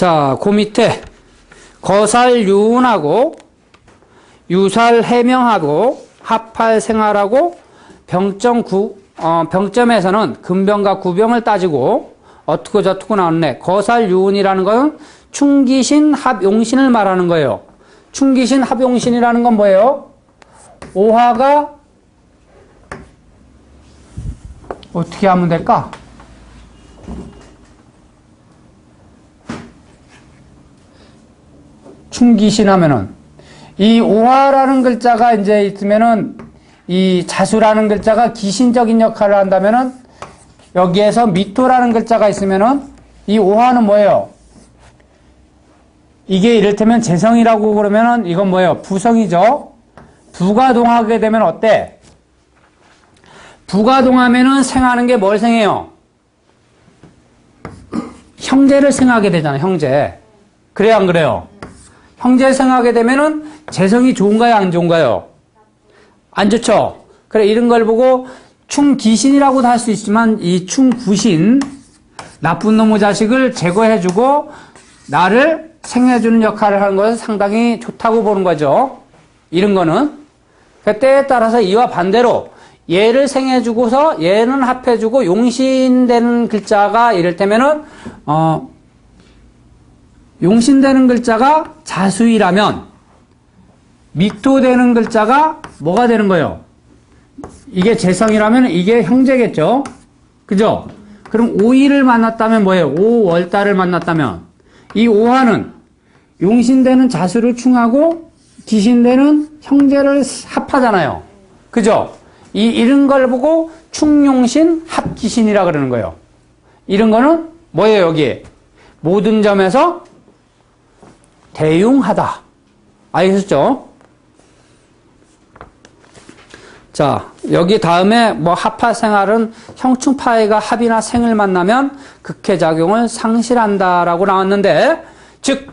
자, 그 밑에 거살유운하고 유살해명하고 합할생활하고 병점에서는 근병과 구병을 따지고 어떻고 저떻고 나왔네. 거살유운이라는 것은 충기신 합용신을 말하는 거예요. 충기신 합용신이라는 건 뭐예요? 오화가 어떻게 하면 될까? 충기신 하면은 이 오화라는 글자가 이제 있으면은 이 자수라는 글자가 기신적인 역할을 한다면은 여기에서 미토라는 글자가 있으면은 이 오화는 뭐예요? 이게 이를테면 재성이라고 그러면은 이건 뭐예요? 부성이죠. 부가 동하게 되면 어때? 부가 동하면은 생하는 게 뭘 생해요? 형제를 생하게 되잖아요. 형제. 그래요, 안 그래요? 형제를 생하게 되면은 재성이 좋은가요, 안 좋은가요? 안 좋죠. 그래, 이런 걸 보고 충기신이라고도 할 수 있지만 이 충구신, 나쁜 놈의 자식을 제거해주고 나를 생해주는 역할을 하는 것은 상당히 좋다고 보는 거죠. 이런 거는. 때에 따라서 이와 반대로 얘를 생해주고서 얘는 합해주고 용신되는 글자가 이를테면은 용신되는 글자가 자수이라면 미토되는 글자가 뭐가 되는 거예요? 이게 재성이라면 이게 형제겠죠? 그죠? 그럼 오이를 만났다면 뭐예요? 오월달을 만났다면 이 오화는 용신되는 자수를 충하고 기신되는 형제를 합하잖아요. 그죠? 이런 걸 보고 충용신 합기신이라 그러는 거예요. 이런 거는 뭐예요, 여기? 모든 점에서 대용하다. 알겠죠? 자, 여기 다음에 뭐 합하생활은 형충파해가 합이나 생을 만나면 극해작용을 상실한다라고 나왔는데, 즉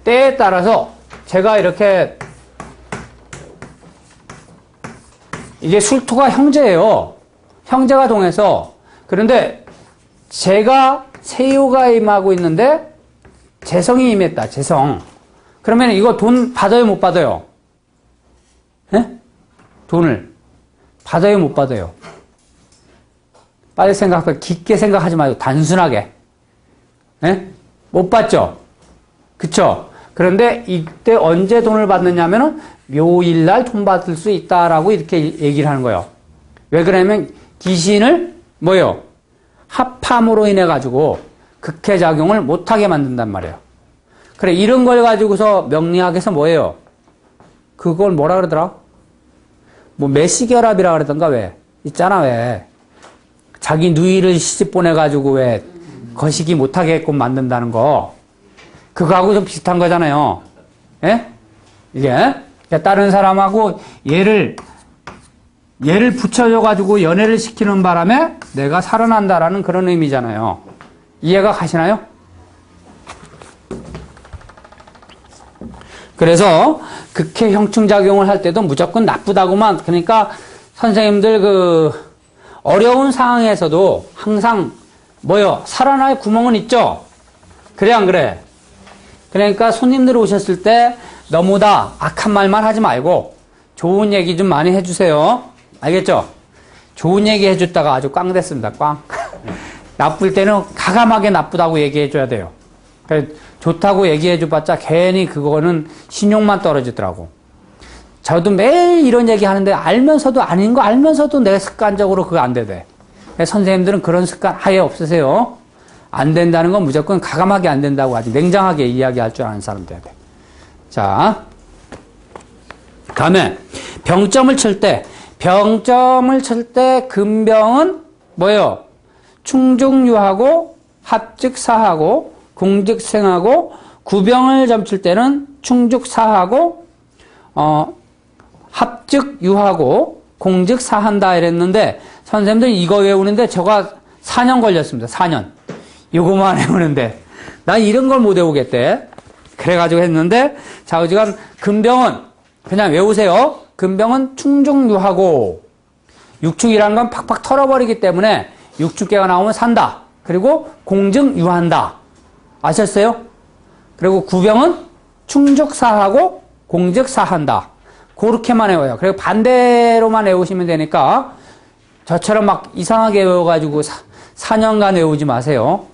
때에 따라서 제가 이렇게 이게 술토가 형제예요. 형제가 동해서. 그런데 제가 세유가 임하고 있는데 재성이 임했다. 재성. 그러면 이거 돈 받아요, 못 받아요? 예? 돈을 받아요, 못 받아요? 빨리 생각해. 깊게 생각하지 말고 단순하게. 예? 못 받죠? 그쵸? 그런데 이때 언제 돈을 받느냐면은 묘일날 돈 받을 수 있다라고 이렇게 얘기를 하는 거예요. 왜 그러냐면 기신을 뭐예요? 합함으로 인해 가지고 극해작용을 못하게 만든단 말이에요. 그래, 이런 걸 가지고서 명리학에서 뭐예요? 그걸 뭐라 그러더라? 뭐 매시결합이라 그러던가 왜? 있잖아, 왜? 자기 누이를 시집 보내가지고 왜 거시기 못하게끔 만든다는 거. 그거하고 좀 비슷한 거잖아요. 예? 이게 다른 사람하고 얘를 붙여줘가지고 연애를 시키는 바람에 내가 살아난다라는 그런 의미잖아요. 이해가 가시나요? 그래서 극해 형충작용을 할 때도 무조건 나쁘다고만, 그러니까 선생님들 어려운 상황에서도 항상 뭐요? 살아날 구멍은 있죠? 그래, 안 그래? 그러니까 손님들 오셨을 때 너무 다 악한 말만 하지 말고 좋은 얘기 좀 많이 해주세요. 알겠죠? 좋은 얘기 해줬다가 아주 꽝 됐습니다. 꽝. 나쁠 때는 가감하게 나쁘다고 얘기해줘야 돼요. 좋다고 얘기해줘봤자 괜히 그거는 신용만 떨어지더라고. 저도 매일 이런 얘기 하는데 알면서도 아닌 거 알면서도 내가 습관적으로 그거 안 되대. 선생님들은 그런 습관 아예 없으세요. 안 된다는 건 무조건 가감하게 안 된다고 아주 냉정하게 이야기할 줄 아는 사람 돼야 돼. 자, 다음에 병점을 칠 때 근병은 뭐예요? 충중유하고 합즉사하고 공즉생하고 구병을 점칠 때는 충죽사하고 합즉유하고 공즉사한다 이랬는데 선생님들 이거 외우는데 저가 4년 걸렸습니다. 4년. 이거만 외우는데 난 이런 걸 못 외우겠대. 그래가지고 했는데 자, 어지간 근병은 그냥 외우세요. 근병은 충중유하고 육축이라는 건 팍팍 털어버리기 때문에 육축계가 나오면 산다. 그리고 공증유한다. 아셨어요? 그리고 구병은 충즉사하고 공즉사한다. 그렇게만 외워요. 그리고 반대로만 외우시면 되니까 저처럼 막 이상하게 외워가지고 4년간 외우지 마세요.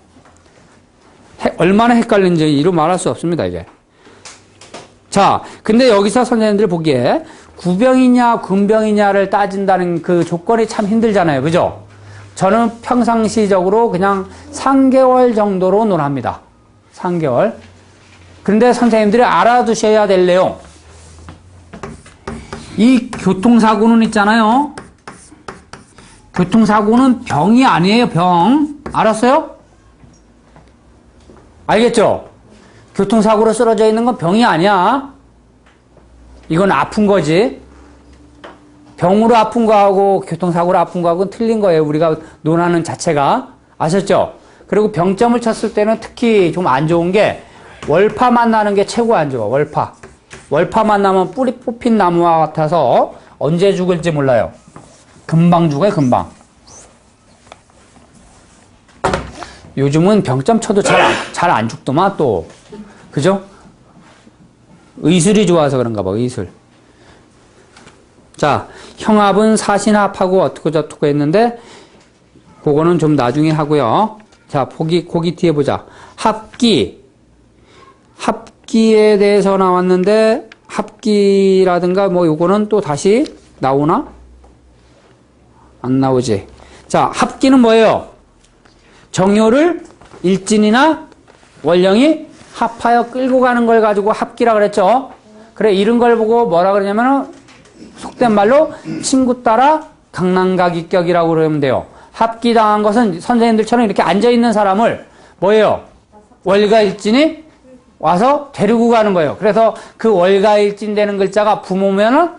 얼마나 헷갈린지 이루 말할 수 없습니다, 이제. 자, 근데 여기서 선생님들 보기에 구병이냐, 군병이냐를 따진다는 그 조건이 참 힘들잖아요. 그죠? 저는 평상시적으로 그냥 3개월 정도로 논합니다. 3개월. 그런데 선생님들이 알아두셔야 될 내용. 이 교통사고는 있잖아요. 교통사고는 병이 아니에요, 병. 알았어요? 알겠죠? 교통사고로 쓰러져 있는 건 병이 아니야. 이건 아픈 거지. 병으로 아픈 거하고 교통사고로 아픈 거하고는 틀린 거예요. 우리가 논하는 자체가. 아셨죠? 그리고 병점을 쳤을 때는 특히 좀 안 좋은 게 월파 만나는 게 최고 안 좋아. 월파. 월파 만나면 뿌리 뽑힌 나무와 같아서 언제 죽을지 몰라요. 금방 죽어요, 금방. 요즘은 병점 쳐도 잘 안 죽더만 또. 그죠? 의술이 좋아서 그런가 봐, 의술. 자, 형합은 사신합하고 어떻고 저떻고 했는데 그거는 좀 나중에 하고요. 자, 거기 뒤에 보자. 합기. 합기에 대해서 나왔는데 합기라든가 뭐 요거는 또 다시 나오나? 안 나오지. 자, 합기는 뭐예요? 정요를 일진이나 원령이 합하여 끌고 가는 걸 가지고 합기라 그랬죠. 그래, 이런 걸 보고 뭐라 그러냐면은 속된 말로 친구 따라 강남가기격이라고 그러면 돼요. 합기당한 것은 선생님들처럼 이렇게 앉아있는 사람을 뭐예요? 월가일진이 와서 데리고 가는 거예요. 그래서 그 월가일진 되는 글자가 부모면은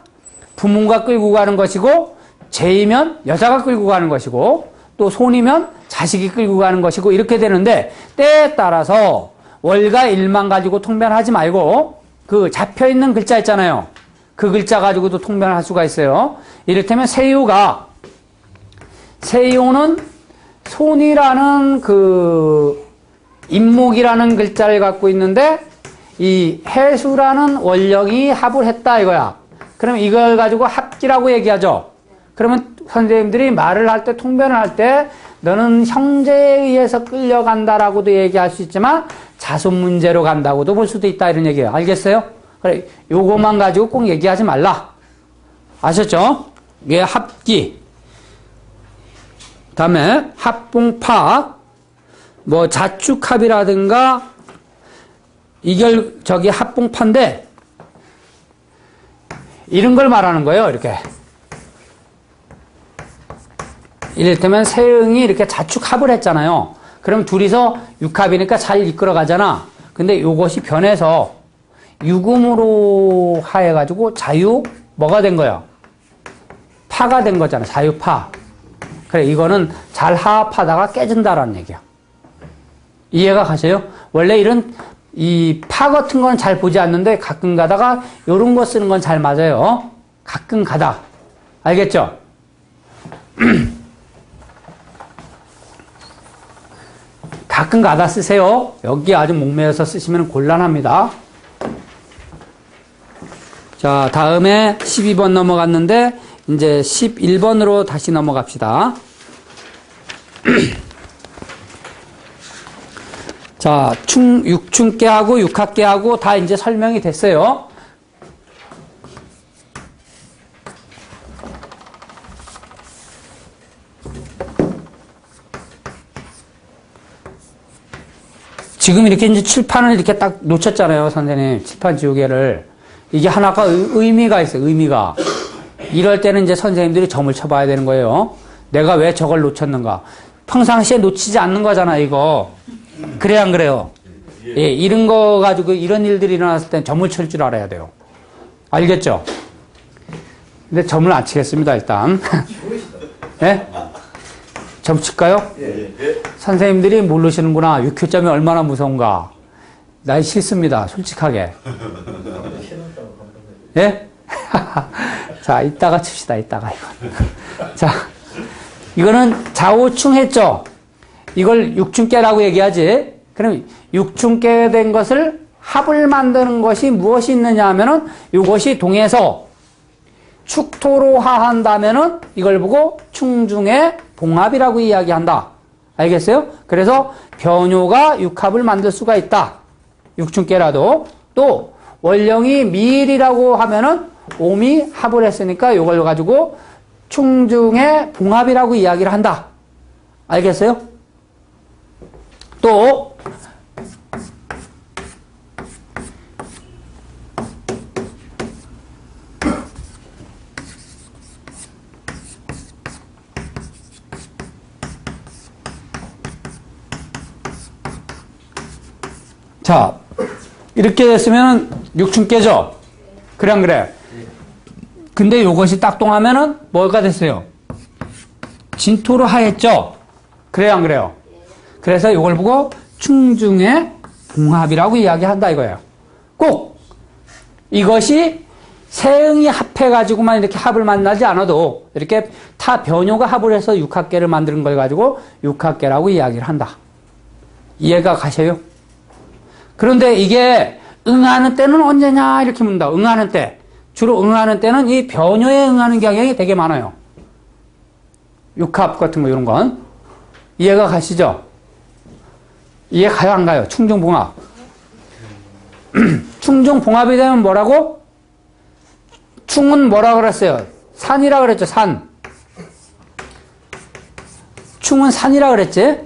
부모가 끌고 가는 것이고, 제이면 여자가 끌고 가는 것이고, 또 손이면 자식이 끌고 가는 것이고, 이렇게 되는데 때에 따라서 월가일만 가지고 통변하지 말고 그 잡혀있는 글자 있잖아요. 그 글자 가지고도 통변을 할 수가 있어요. 이를테면 세요는 손이라는 그 임목이라는 글자를 갖고 있는데 이 해수라는 원령이 합을 했다 이거야. 그러면 이걸 가지고 합기라고 얘기하죠. 그러면 선생님들이 말을 할 때, 통변을 할 때 너는 형제에 의해서 끌려간다라고도 얘기할 수 있지만 자손 문제로 간다고도 볼 수도 있다 이런 얘기예요. 알겠어요? 그래, 요거만 가지고 꼭 얘기하지 말라. 아셨죠? 이게 합기. 다음에 합봉파, 뭐 자축합이라든가 저기 합봉파인데 이런 걸 말하는 거예요. 이렇게. 이를테면 세응이 이렇게 자축합을 했잖아요. 그럼 둘이서 육합이니까 잘 이끌어 가잖아. 근데 요것이 변해서 유금으로 하해가지고 뭐가 된 거야? 파가 된 거잖아. 자유파. 그래, 이거는 잘 하합하다가 깨진다라는 얘기야. 이해가 가세요? 원래 이런 이 파 같은 건 잘 보지 않는데 가끔 가다가 요런 거 쓰는 건 잘 맞아요. 가끔 가다. 알겠죠? 가끔 가다 쓰세요. 여기 아주 목매여서 쓰시면 곤란합니다. 자, 다음에 12번 넘어갔는데 이제 11번으로 다시 넘어갑시다. 자, 육충계하고 육합계하고 다 이제 설명이 됐어요. 지금 이렇게 이제 칠판을 이렇게 딱 놓쳤잖아요, 선생님. 칠판 지우개를. 이게 하나가 의미가 있어요, 의미가. 이럴 때는 이제 선생님들이 점을 쳐봐야 되는 거예요. 내가 왜 저걸 놓쳤는가. 평상시에 놓치지 않는 거잖아, 이거. 그래, 안 그래요? 예, 이런 거 가지고 이런 일들이 일어났을 땐 점을 칠 줄 알아야 돼요. 알겠죠? 근데 점을 안 치겠습니다, 일단. 예? 점 칠까요? 예. 선생님들이 모르시는구나. 6교점이 얼마나 무서운가. 난 싫습니다, 솔직하게. 예? 자, 이따가 칩시다, 이따가 이건. 자, 이거는 좌우충 했죠? 이걸 육충계라고 얘기하지. 그럼 육충계 된 것을 합을 만드는 것이 무엇이 있느냐 하면은 이것이 동에서 축토로 하한다면은 이걸 보고 충중의 봉합이라고 이야기한다. 알겠어요? 그래서 변효가 육합을 만들 수가 있다. 육춘깨라도. 또 원령이 미일이라고 하면은 옴이 합을 했으니까 이걸 가지고 충중의 봉합이라고 이야기를 한다. 알겠어요? 또 자, 이렇게 됐으면 육춘깨죠? 그래 안 그래? 근데 요것이 딱동하면은 뭐가 됐어요? 진토로 하였죠? 그래요 안 그래요? 그래서 이걸 보고 충중의 봉합이라고 이야기한다 이거예요. 꼭 이것이 세응이 합해가지고만 이렇게 합을 만나지 않아도 이렇게 타 변효가 합을 해서 육합계를 만드는 걸 가지고 육합계라고 이야기를 한다. 이해가 가셔요? 그런데 이게 응하는 때는 언제냐 이렇게 묻는다. 응하는 때. 주로 응하는 때는 이 변효에 응하는 경향이 되게 많아요. 육합 같은 거 이런 건. 이해가 가시죠? 이해 가요 안 가요? 충중봉합. 충중봉합이 되면 뭐라고? 충은 뭐라 그랬어요? 산이라 그랬죠. 산. 충은 산이라 그랬지?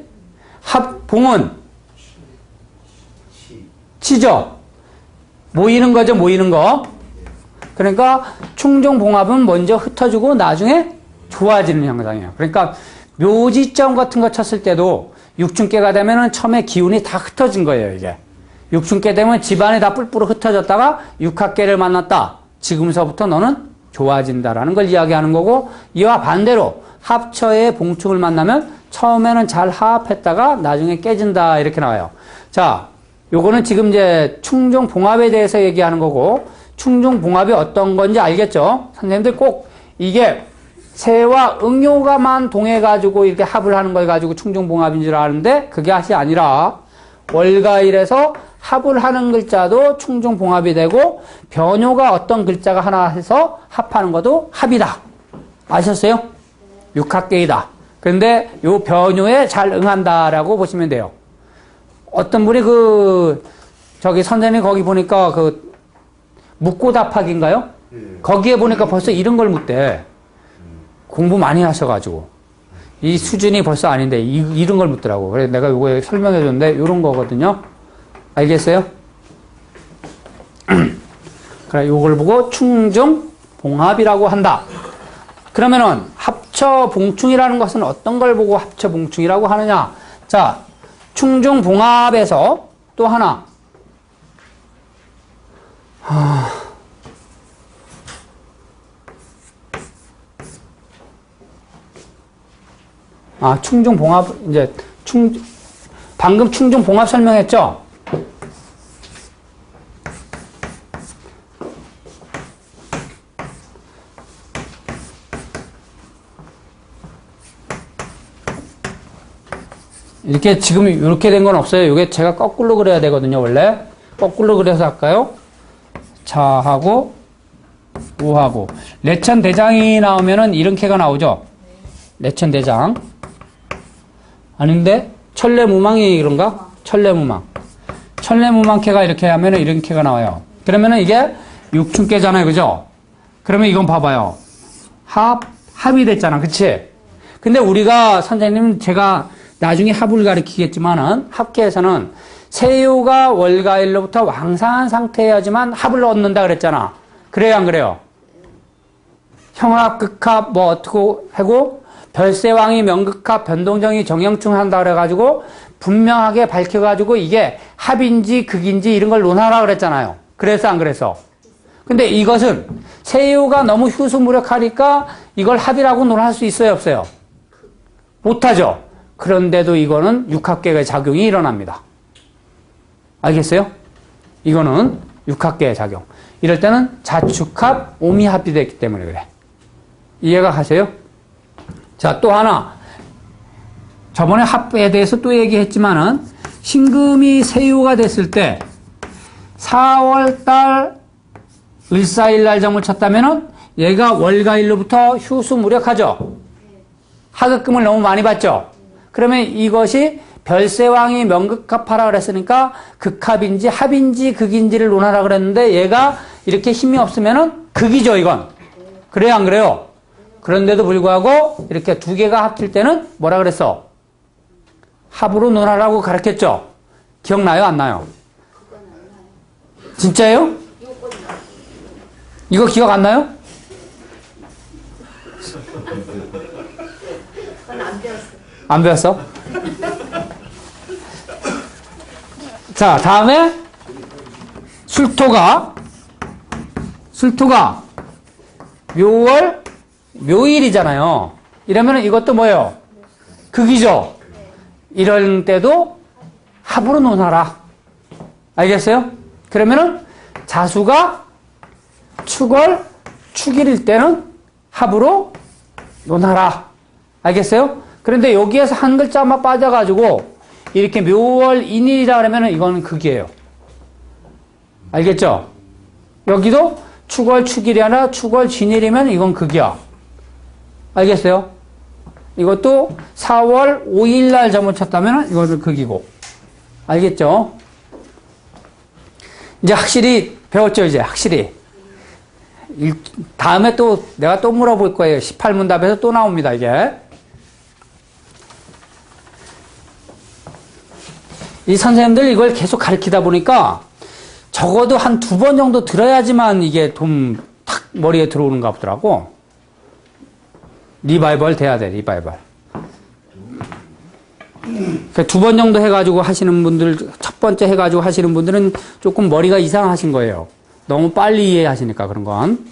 합봉은 치죠? 모이는 거죠, 모이는 거. 그러니까 충중봉합은 먼저 흩어지고 나중에 좋아지는 현상이에요. 그러니까 묘지점 같은 거 쳤을 때도 육춘깨가 되면은 처음에 기운이 다 흩어진 거예요, 이게. 육춘깨 되면 집안이 다 뿔뿔 흩어졌다가 육합깨를 만났다. 지금서부터 너는 좋아진다라는 걸 이야기하는 거고, 이와 반대로 합처의 봉충을 만나면 처음에는 잘 화합했다가 나중에 깨진다 이렇게 나와요. 자, 요거는 지금 이제 충중봉합에 대해서 얘기하는 거고, 충중봉합이 어떤 건지 알겠죠? 선생님들 꼭 이게 세와 응효가만 동해가지고 이렇게 합을 하는 걸 가지고 충중봉합인 줄 아는데 그게 것이 아니라 월가일에서 합을 하는 글자도 충중봉합이 되고 변효가 어떤 글자가 하나 해서 합하는 것도 합이다. 아셨어요? 육합계이다. 그런데 요 변효에 잘 응한다라고 보시면 돼요. 어떤 분이 저기 선생님 거기 보니까 묻고 답하기인가요? 거기에 보니까 벌써 이런 걸 묻대. 공부 많이 하셔가지고. 이 수준이 벌써 아닌데, 이런 걸 묻더라고. 그래서 내가 요거 설명해 줬는데, 이런 거거든요. 알겠어요? 그래, 요걸 보고 충중봉합이라고 한다. 그러면은, 합처봉충이라는 것은 어떤 걸 보고 합처봉충이라고 하느냐? 자, 충중봉합에서 또 하나. 충중봉합, 이제, 방금 충중봉합 설명했죠? 이렇게 지금 이렇게 된 건 없어요. 이게 제가 거꾸로 그려야 되거든요, 원래. 거꾸로 그려서 할까요? 자하고, 우하고. 내천대장이 나오면은 이렇게가 나오죠? 내천대장. 아닌데? 천례무망이 그런가? 천례무망. 천례무망캐가 이렇게 하면은 이렇게가 나와요. 그러면은 이게 육춘깨잖아요, 그죠? 그러면 이건 봐봐요. 합이 됐잖아, 그치? 근데 우리가, 선생님, 제가 나중에 합을 가르치겠지만은, 합계에서는 세요가 월가일로부터 왕상한 상태여야지만 합을 얻는다 그랬잖아. 그래요, 안 그래요? 형합, 극합, 뭐 어떻게 하고, 별세왕이 명극합, 변동정이 정형충 한다 그래가지고, 분명하게 밝혀가지고 이게 합인지 극인지 이런 걸 논하라 그랬잖아요. 그래서 안 그래서? 근데 이것은 세요가 너무 휴수무력하니까 이걸 합이라고 논할 수 있어요, 없어요? 못하죠? 그런데도 이거는 육합계의 작용이 일어납니다. 알겠어요? 이거는 육합계의 작용. 이럴 때는 자축합, 오미합이 됐기 때문에 그래. 이해가 가세요? 자, 또 하나. 저번에 합에 대해서 또 얘기했지만은, 신금이 세유가 됐을 때, 4월달 을사일날 점을 쳤다면은 얘가 월가일로부터 휴수 무력하죠. 하급금을 너무 많이 받죠. 그러면 이것이 별세왕이 명극합하라 그랬으니까 극합인지 합인지 극인지를 논하라 그랬는데 얘가 이렇게 힘이 없으면은 극이죠, 이건. 그래요, 안 그래요? 그런데도 불구하고 이렇게 두 개가 합칠 때는 뭐라 그랬어? 합으로 논하라고 가르쳤죠? 기억나요, 안 나요? 진짜예요? 이거 기억 안 나요? 안 배웠어? 자, 다음에 술토가 묘월 묘일이잖아요. 이러면 이것도 뭐예요? 극이죠. 이럴 때도 합으로 논하라. 알겠어요? 그러면은 자수가 축월 축일일 때는 합으로 논하라. 알겠어요? 그런데 여기에서 한 글자만 빠져가지고 이렇게 묘월 인일이라 그러면 이거는 극이에요. 알겠죠? 여기도 축월 축일이 아니라 축월 진일이면 이건 극이야. 알겠어요? 이것도 4월 5일 날 점을 쳤다면 이것은 극이고. 알겠죠? 이제 확실히 배웠죠, 이제 확실히. 다음에 또 내가 또 물어볼 거예요. 18문답에서 또 나옵니다, 이게. 이 선생님들 이걸 계속 가르치다 보니까 적어도 한 2번 정도 들어야지만 이게 좀 탁 머리에 들어오는가 보더라고. 리바이벌 돼야 돼, 리바이벌. 2번 정도 해가지고 하시는 분들, 첫 번째 해가지고 하시는 분들은 조금 머리가 이상하신 거예요. 너무 빨리 이해하시니까 그런 건.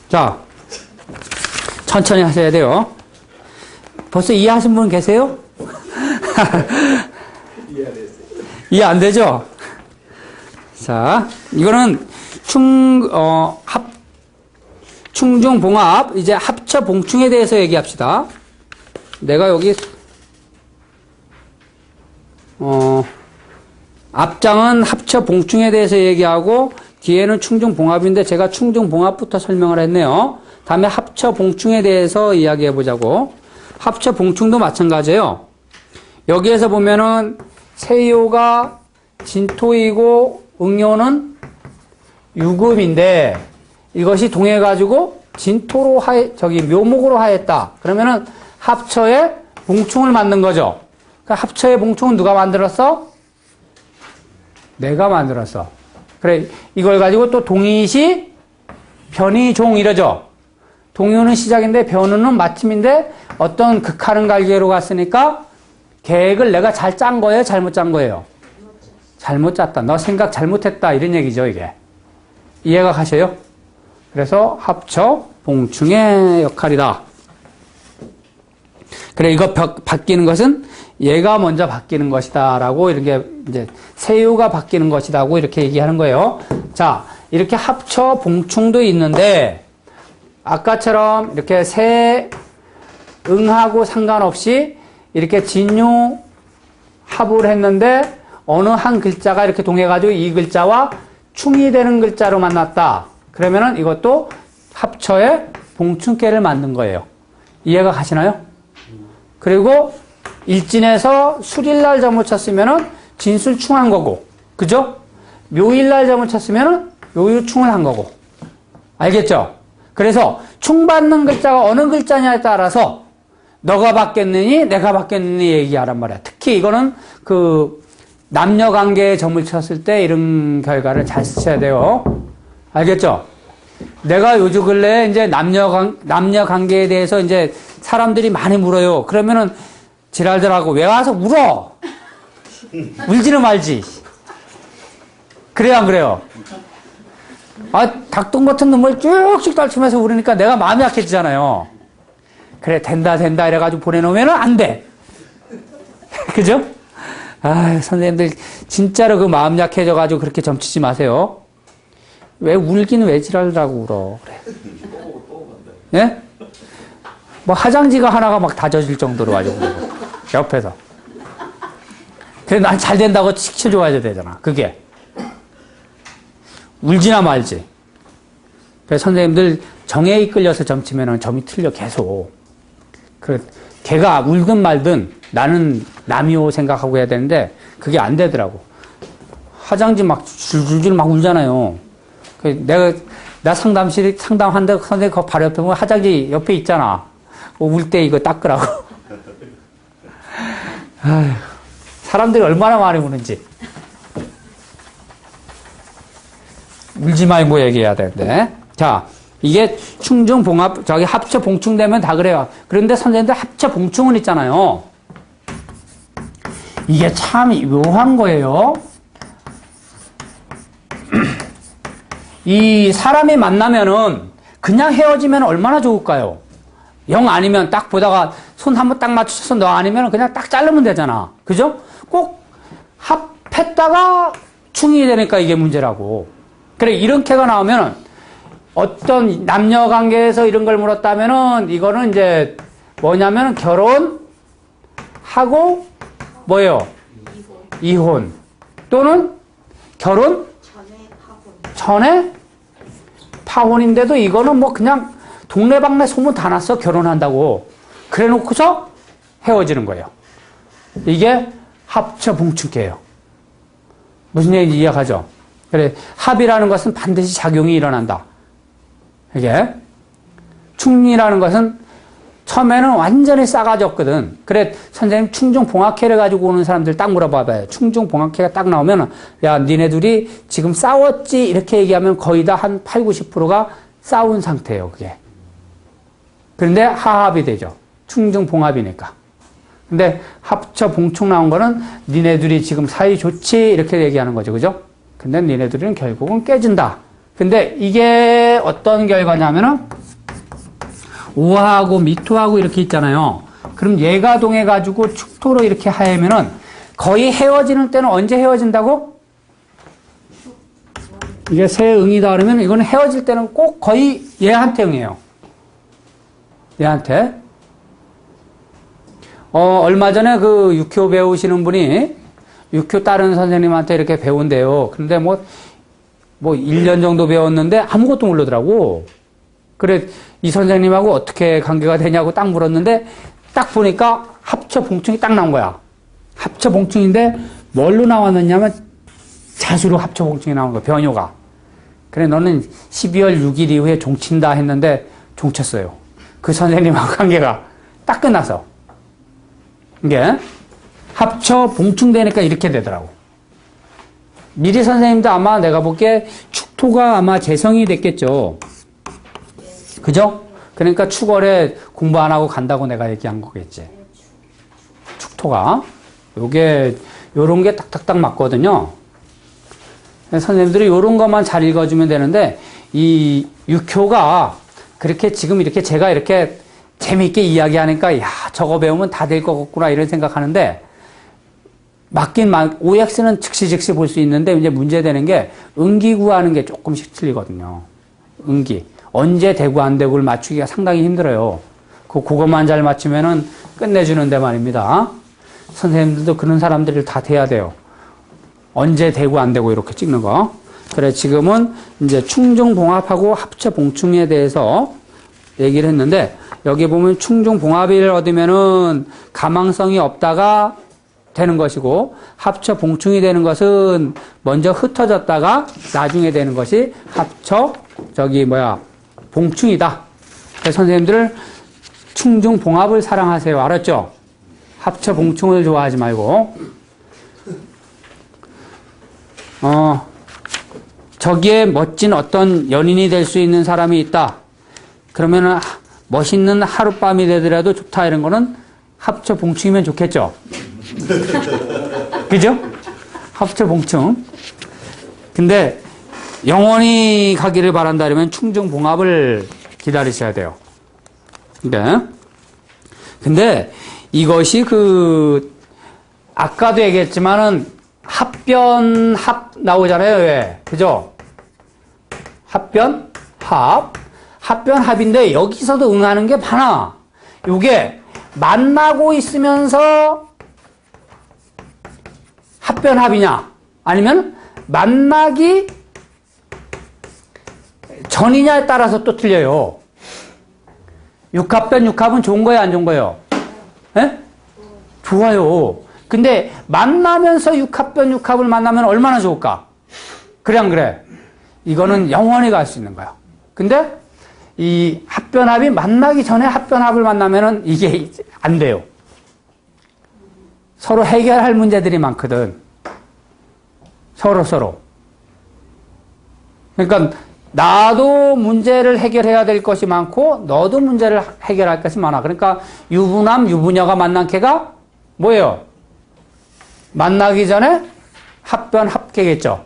자, 천천히 하셔야 돼요. 벌써 이해하신 분 계세요? 이해 안 되죠? 자, 이거는 충중봉합, 이제 합처봉충에 대해서 얘기합시다. 내가 여기, 앞장은 합처봉충에 대해서 얘기하고, 뒤에는 충중봉합인데, 제가 충중봉합부터 설명을 했네요. 다음에 합처봉충에 대해서 이야기해 보자고. 합처봉충도 마찬가지예요. 여기에서 보면은, 세요가 진토이고, 응요는 유금인데, 이것이 동해가지고 진토로 묘목으로 하였다. 그러면은 합처에 봉충을 만든 거죠. 그러니까 합처의 봉충은 누가 만들었어? 내가 만들었어. 그래, 이걸 가지고 또 동의시, 변의종 이러죠. 동요는 시작인데 변우는 마침인데 어떤 극하는 갈기로 갔으니까 계획을 내가 잘 짠 거예요? 잘못 짠 거예요? 잘못 짰다. 너 생각 잘못했다. 이런 얘기죠, 이게. 이해가 가셔요? 그래서 합처, 봉충의 역할이다. 그래, 이거 바뀌는 것은 얘가 먼저 바뀌는 것이다. 라고 이렇게 이제 세유가 바뀌는 것이다고 이렇게 얘기하는 거예요. 자, 이렇게 합처, 봉충도 있는데 아까처럼 이렇게 세, 응하고 상관없이 이렇게 진유 합을 했는데 어느 한 글자가 이렇게 동해가지고 이 글자와 충이 되는 글자로 만났다. 그러면은 이것도 합처의 봉충계를 만든 거예요. 이해가 가시나요? 그리고 일진에서 술일날 점을 쳤으면은 진술충한 거고, 그죠? 묘일날 점을 쳤으면은 묘유충을 한 거고. 알겠죠? 그래서 충받는 글자가 어느 글자냐에 따라서 너가 받겠느니 내가 받겠느니 얘기하란 말이야. 특히 이거는 남녀 관계에 점을 쳤을 때 이런 결과를 잘 쓰셔야 돼요. 알겠죠? 내가 요즘 근래 이제 남녀 관계에 대해서 이제 사람들이 많이 물어요. 그러면은 지랄들하고 왜 와서 울어? 울지는 말지. 그래요, 안 그래요? 닭똥 같은 눈물 쭉쭉 떨치면서 울으니까 내가 마음이 약해지잖아요. 그래, 된다, 이래가지고 보내놓으면 안 돼. 그죠? 선생님들, 진짜로 그 마음 약해져가지고 그렇게 점치지 마세요. 왜 울기는 왜 지랄라고 울어. 그래. 예? 뭐 화장지가 하나가 막 다져질 정도로 아주 옆에서. 그래, 난 잘 된다고 칙 좋아해야 되잖아. 그게. 울지나 말지. 그래서 선생님들 정에 이끌려서 점치면은 점이 틀려, 계속. 그래, 걔가 울든 말든 나는 남이오 생각하고 해야 되는데 그게 안 되더라고. 화장지 막 줄줄줄 막 울잖아요. 나 상담한데 선생님 그 바로 옆에 보면 화장지 옆에 있잖아. 울 때 이거 닦으라고. 아휴, 사람들이 얼마나 많이 우는지. 울지 말고 얘기해야 되는데. 자, 이게 충중, 봉합, 합쳐, 봉충되면 다 그래요. 그런데 선생님들 합쳐, 봉충은 있잖아요. 이게 참 묘한 거예요. 이 사람이 만나면은 그냥 헤어지면 얼마나 좋을까요? 영 아니면 딱 보다가 손 한번 딱 맞춰서 너 아니면 그냥 딱 자르면 되잖아. 그죠? 꼭 합했다가 충이 되니까 이게 문제라고. 그래, 이렇게가 나오면 어떤 남녀 관계에서 이런 걸 물었다면은 이거는 이제 뭐냐면 결혼하고 뭐예요? 이혼. 또는 결혼 전에 파혼인데도 이거는 뭐 그냥 동네방네 소문 다 났어. 결혼한다고. 그래 놓고서 헤어지는 거예요. 이게 합쳐 봉축이에요. 무슨 얘기인지 이해가죠? 그래, 합이라는 것은 반드시 작용이 일어난다. 이게 충이라는 것은 처음에는 완전히 싸가지 없거든. 그래, 선생님 충중봉합회를 가지고 오는 사람들 딱 물어봐봐요. 충중봉합회가 딱 나오면 야, 니네 둘이 지금 싸웠지? 이렇게 얘기하면 거의 다 한 8, 90%가 싸운 상태예요, 그게. 그런데 하합이 되죠. 충중봉합이니까. 근데 합쳐 봉충 나온 거는 니네 둘이 지금 사이 좋지? 이렇게 얘기하는 거죠, 그죠? 근데 니네 둘은 결국은 깨진다. 근데 이게 어떤 결과냐면은 오하고 미토하고 이렇게 있잖아요. 그럼 얘가 동해가지고 축토로 이렇게 하면은 거의 헤어지는 때는 언제 헤어진다고? 이게 새 응이다 그러면 이거는 헤어질 때는 꼭 거의 얘한테 응해요. 얘한테. 얼마 전에 그 육효 배우시는 분이 육효 다른 선생님한테 이렇게 배운대요. 근데 뭐 1년 정도 배웠는데 아무것도 모르더라고. 그래, 이 선생님하고 어떻게 관계가 되냐고 딱 물었는데 딱 보니까 합쳐 봉충이 딱 나온 거야. 합쳐 봉충인데 뭘로 나왔느냐면 자수로 합쳐 봉충이 나온 거야. 변효가. 그래, 너는 12월 6일 이후에 종친다 했는데 종쳤어요. 그 선생님하고 관계가 딱 끝나서. 이게 합쳐 봉충되니까 이렇게 되더라고. 미리 선생님도 아마 내가 보기에 축토가 아마 재성이 됐겠죠. 그죠? 그러니까 축월에 공부 안 하고 간다고 내가 얘기한 거겠지. 축토가. 요런 게 딱딱딱 맞거든요. 선생님들이 요런 것만 잘 읽어주면 되는데, 이 육효가 그렇게 지금 이렇게 제가 이렇게 재미있게 이야기하니까, 야, 저거 배우면 다 될 것 같구나, 이런 생각하는데, OX는 즉시 볼 수 있는데, 이제 문제되는 게, 응기 구하는 게 조금씩 틀리거든요. 응기. 언제 되고 안 되고를 맞추기가 상당히 힘들어요. 그것만 잘 맞추면은 끝내주는데 말입니다. 선생님들도 그런 사람들을 다 돼야 돼요. 언제 되고 안 되고 이렇게 찍는 거. 그래, 지금은 이제 충중봉합하고 합쳐봉충에 대해서 얘기를 했는데, 여기 보면 충중봉합을 얻으면은 가망성이 없다가 되는 것이고, 합쳐봉충이 되는 것은 먼저 흩어졌다가 나중에 되는 것이 봉충이다. 그래서 선생님들 충중봉합을 사랑하세요. 알았죠? 합쳐봉충을 좋아하지 말고. 저기에 멋진 어떤 연인이 될 수 있는 사람이 있다. 그러면은 멋있는 하룻밤이 되더라도 좋다 이런 거는 합쳐봉충이면 좋겠죠? 그죠? 합쳐봉충. 근데 영원히 가기를 바란다 그러면 충중봉합을 기다리셔야 돼요. 근데 이것이 아까도 얘기했지만은 합변합 나오잖아요. 왜? 그죠? 합변합인데 여기서도 응하는 게 많아. 요게 만나고 있으면서 합변합이냐 아니면 만나기 전이냐에 따라서 또 틀려요. 육합변 육합은 좋은 거예요, 안 좋은 거예요? 예? 좋아요. 근데 만나면서 육합변 육합을 만나면 얼마나 좋을까? 그래 안 그래? 이거는 영원히 갈 수 있는 거야. 근데 이 합변합이 만나기 전에 합변합을 만나면은 이게 안 돼요. 서로 해결할 문제들이 많거든. 서로. 그러니까 나도 문제를 해결해야 될 것이 많고 너도 문제를 해결할 것이 많아. 그러니까 유부남, 유부녀가 만난 캐가 뭐예요? 만나기 전에 합변 합계겠죠.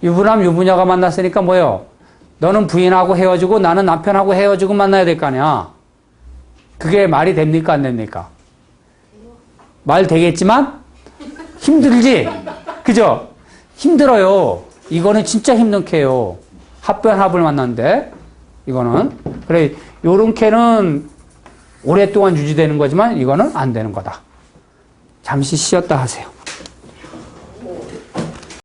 유부남, 유부녀가 만났으니까 뭐예요? 너는 부인하고 헤어지고 나는 남편하고 헤어지고 만나야 될 거 아니야. 그게 말이 됩니까? 안 됩니까? 말 되겠지만 힘들지? 그죠? 힘들어요. 이거는 진짜 힘든 캐요. 합변합을 만났는데 이거는 그래 요런 캐는 오랫동안 유지되는 거지만 이거는 안 되는 거다. 잠시 쉬었다 하세요.